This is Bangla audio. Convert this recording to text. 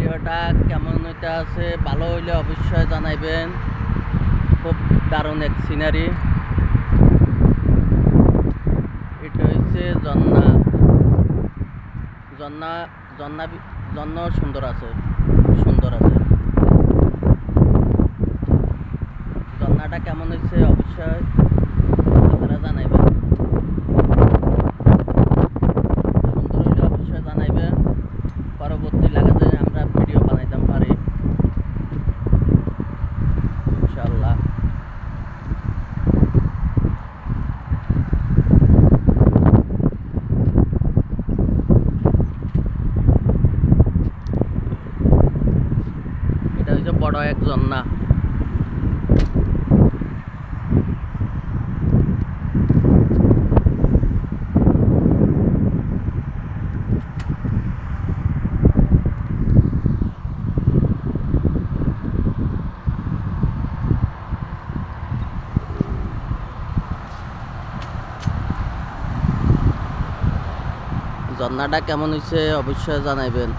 ভিডিওটা কেমন হইতে আছে, ভালো হইলে অবশ্যই জানাইবেন। খুব দারুণ এক সিনারি। এটা হচ্ছে ঝর্ণা ঝর্ণা ঝর্ণা ঝর্ণাও সুন্দর আছে, খুব সুন্দর আছে। ঝর্ণাটা কেমন হয়েছে অবশ্যই আপনারা জানাইবেন। সুন্দর হইলে অবশ্যই জানাইবেন। পরবর্তী লাগাতে আমরা ভিডিও বানাইতাম পারি ইনশাআল্লাহ। এটা হচ্ছে বড় এক ঝর্ণা। ঝর্ণাটা কেমন হয়েছে অবশ্যই জানাইবেন।